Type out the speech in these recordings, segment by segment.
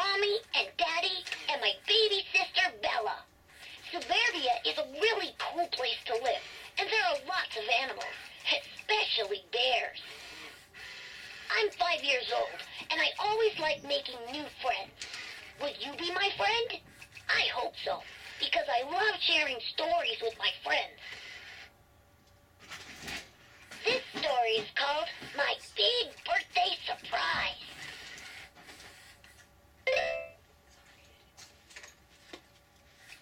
Mommy and Daddy and my baby sister Bella. Suburbia is a really cool place to live, and there are lots of animals, especially bears. I'm 5 years old, and I always like making new friends. Would you be my friend? I hope so, because I love sharing stories with my friends. This story is called My Big Birthday Surprise.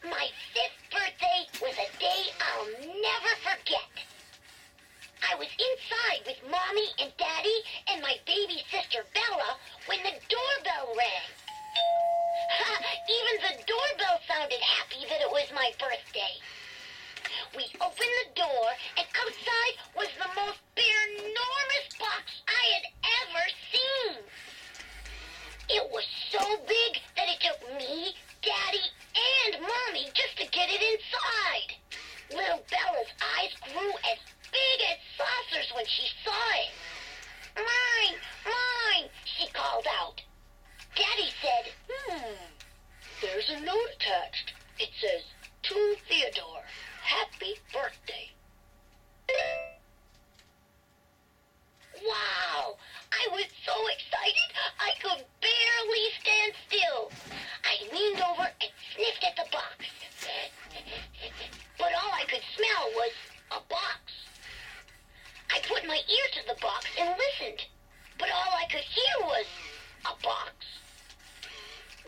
My 5th birthday was a day I'll never forget. I was inside with Mommy and Daddy and my baby sister Bella when the doorbell rang. Even the doorbell sounded happy that it was my birthday. We opened the door, and outside was the most enormous box I had ever seen. It was so big that it took me, Daddy, and Mommy just to get it inside. Little Bella's eyes grew as big as saucers when she saw it. Mine, mine, she called out. Daddy said, there's a note attached. It says, to Theodore, happy birthday. Wow, I was so excited I could barely stand still. I leaned over and sniffed at the box. But all I could smell was a box. I put my ear to the box and listened, but all I could hear was a box.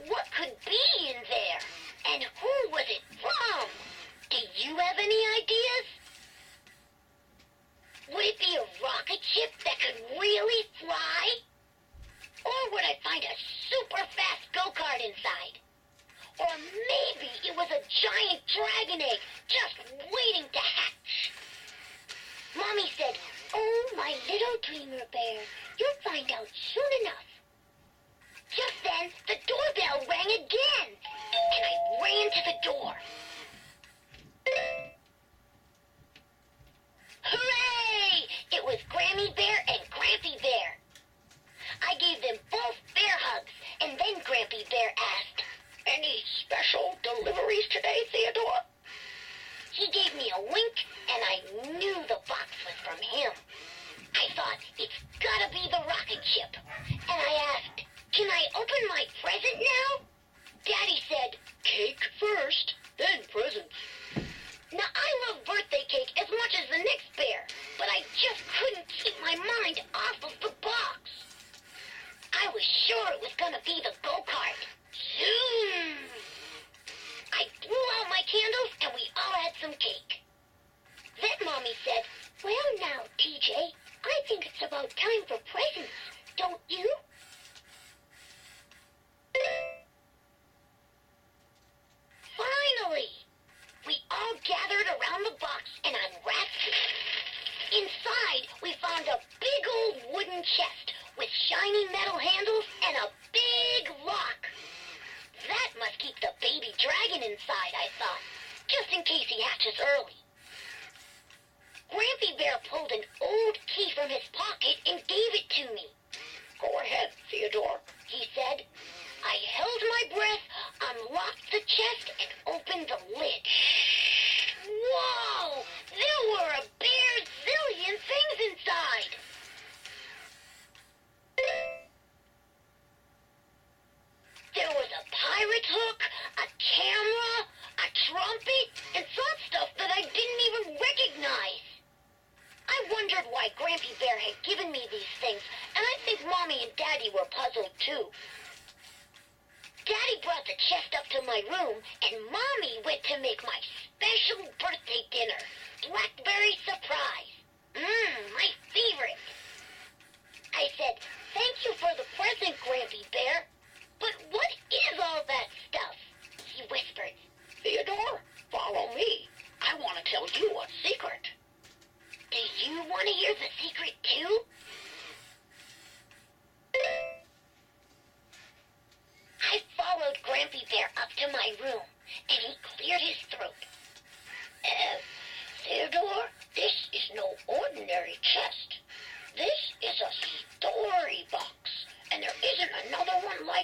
What could be in there? And who was it from? Do you have any ideas? Would it be a rocket ship that could really fly? Or would I find a super fast go-kart inside? Or maybe it was a giant dragon egg just waiting to hatch. Mommy said, oh, my little dreamer bear, you'll find out soon enough. Just then, the doorbell rang again, and I ran to the door. Hooray! It was Grammy Bear and Grampy Bear. I gave them both bear hugs, and then Grampy Bear asked, any special deliveries today, Theodore? He gave me a wink, and I knew the box was from him. I thought, it's gotta be the rocket ship. And I asked, can I open my present now? Daddy said, cake first, then presents. Now, I love birthday cake as much as the next bear, but I just couldn't keep my mind off of the box. I was sure it was gonna be the go-kart. Zoom! I blew out my candles and we all had some cake. Then Mommy said, well now, TJ, I think it's about time for presents, don't you? Finally! We all gathered around the box and unwrapped it. Inside, we found a big old wooden chest with shiny metal handles and a big lock. That must keep the baby dragon inside, I thought, just in case he hatches early. Grampy Bear pulled an old key from his pocket and gave it to me. Go ahead, Theodore, he said. I held my breath, unlocked the chest, and opened the lid. Whoa! There were a bazillion things inside! There was a pirate hook, a camera, a trumpet, and some stuff that I didn't even recognize. I wondered why Grampy Bear had given me these things, and I think Mommy and Daddy were puzzled too. Daddy brought the chest up to my room, and Mommy went to make my special birthday dinner, blackberry surprise. My favorite. I said, thank you for the present, Grampy Bear. But what is all that stuff? He whispered. Theodore, follow me. I want to tell you a secret. Do you want to hear the secret too? I followed Grampy Bear up to my room, and he cleared his throat. Theodore, this is no ordinary chest. This is a story box, and there isn't another one like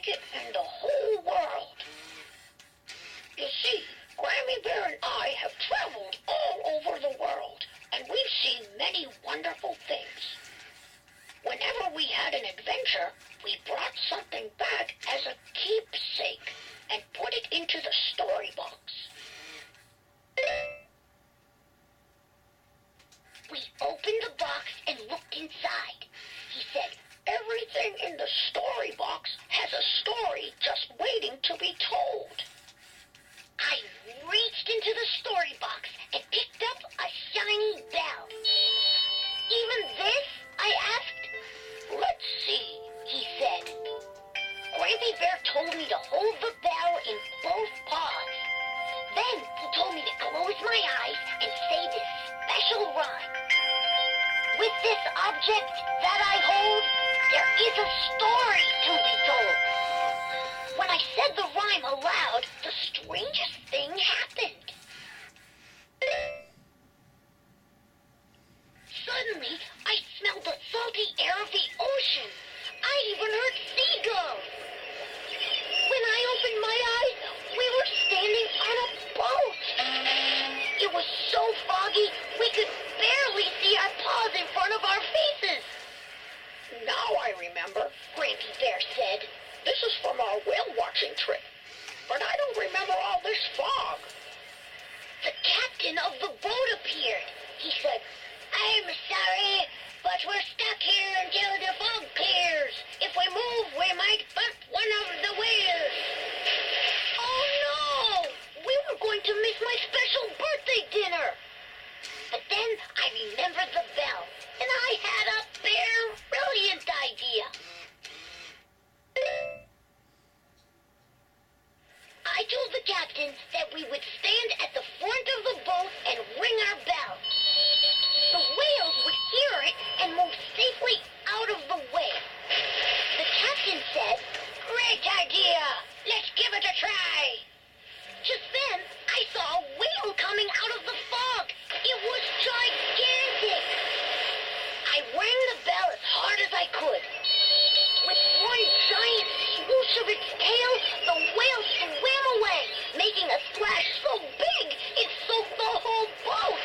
You see, Grammy Bear and I have traveled all over the world, and we've seen many wonderful things. Whenever we had an adventure, we brought something back as a keepsake and put it into the storybox. We opened the box and looked inside. He said, everything in the storybox has a story just waiting to be told. I reached into the storybox and picked up a shiny bell. Even this? I asked. Let's see, he said. Grampy Bear told me to hold the bell in both paws. Then he told me to close my eyes and say this special rhyme. With this object that I hold, there is a story to be told. When I said the rhyme aloud, the strangest thing happened. Suddenly, I smelled the salty air of the ocean. I even heard seagulls. When I opened my eyes, we were standing on a boat. It was so foggy, we could barely see our paws in front of our faces. Now I remember, Grampy Bear said. This is from our whale-watching trip. But I don't remember all this fog. The captain of the boat appeared. He said, I'm sorry, but we're stuck here until the fog clears. If we move, we might bump one of the whales. Oh no! We were going to miss my special birthday dinner. But then I remembered the bell, and I had a brilliant idea. I told the captain that we would stand at the front of the boat and ring our bell. The whales would hear it and move safely out of the way. The captain said, Great idea! Let's give it a try! Just then, I saw a whale coming out of the fog. It was gigantic. I rang the bell as hard as I could. With one giant swoosh of its tail, the whale swam away, making a splash so big it soaked the whole boat.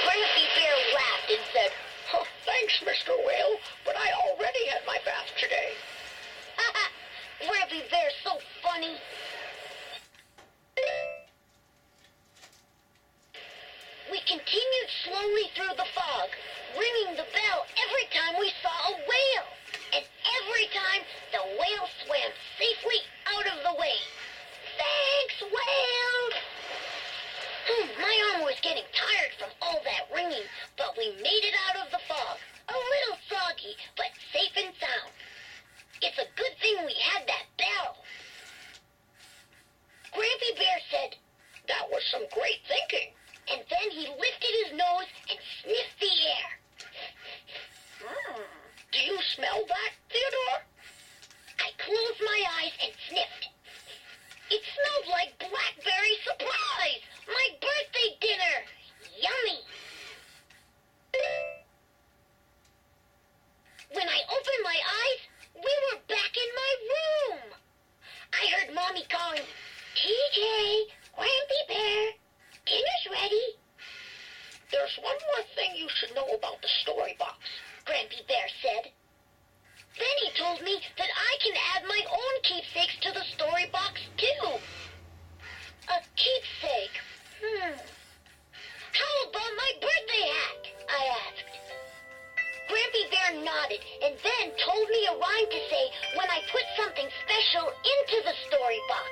Grampy Bear laughed and said, oh, thanks, Mr. Whale, but I already had my bath today. Grampy Bear's so funny. We continued slowly through the fog, ringing the bell every time we saw a whale. And every time, the whale swam safely out of the way. Thanks, whale! My arm was getting tired from all that ringing, but we made it out of the fog. A little soggy, but safe and sound. It's a good thing we had that bell. Grampy Bear said, that was some great thinking. And then he lifted his nose and sniffed the air. Do you smell that, Theodore? I closed my eyes and sniffed. It smelled like blackberry surprise, my birthday dinner. Yummy. When I opened my eyes, we were back in my room. I heard Mommy calling, TJ, Grampy Bear, dinner's ready. There's one more thing you should know about the storybox, Grampy Bear said. Then he told me that I can add my own keepsakes to the storybox, too. A keepsake? How about my birthday hat? I asked. Grampy Bear nodded and then told me a rhyme to say when I put something special into the storybox.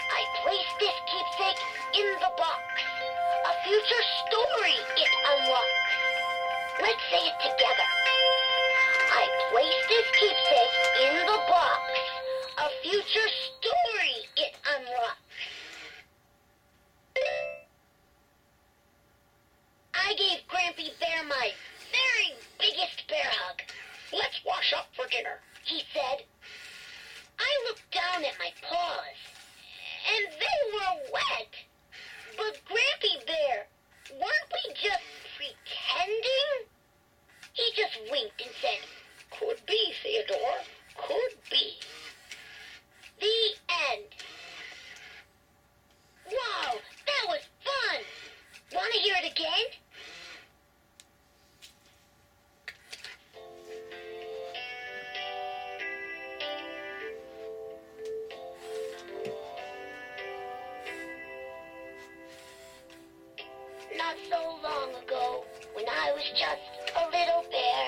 I placed this keepsake in the box. A future story it unlocks. Let's say it together. I placed this keepsake in the box. A future story it unlocks. I gave Grampy Bear my very biggest bear hug. Let's wash up for dinner, he said. I looked down at my paws, and they were wet. But Grampy Bear, weren't we just pretending? He just winked and said, could be, Theodore, could be. was just a little bear.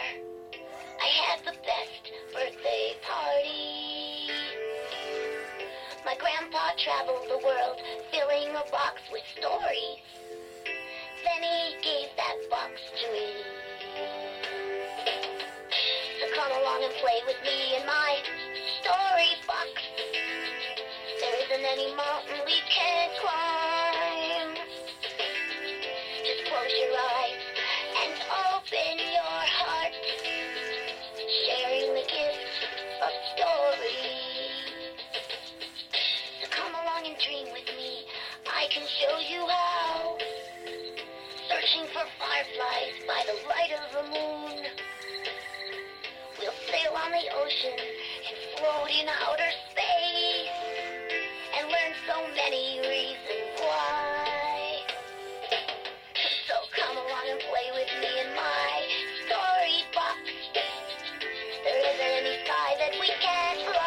I had the best birthday party. My grandpa traveled the world, filling a box with stories. Then he gave that box to me. So come along and play with me in my story box. There isn't any mountain we can't climb. Just close your eyes and open your heart, sharing the gift of stories. So come along and dream with me. I can show you how. Searching for fireflies by the light of the moon. We'll sail on the ocean and float in outer space and learn so many reasons why. So come along and play with me in my story box. There isn't any sky that we can't fly.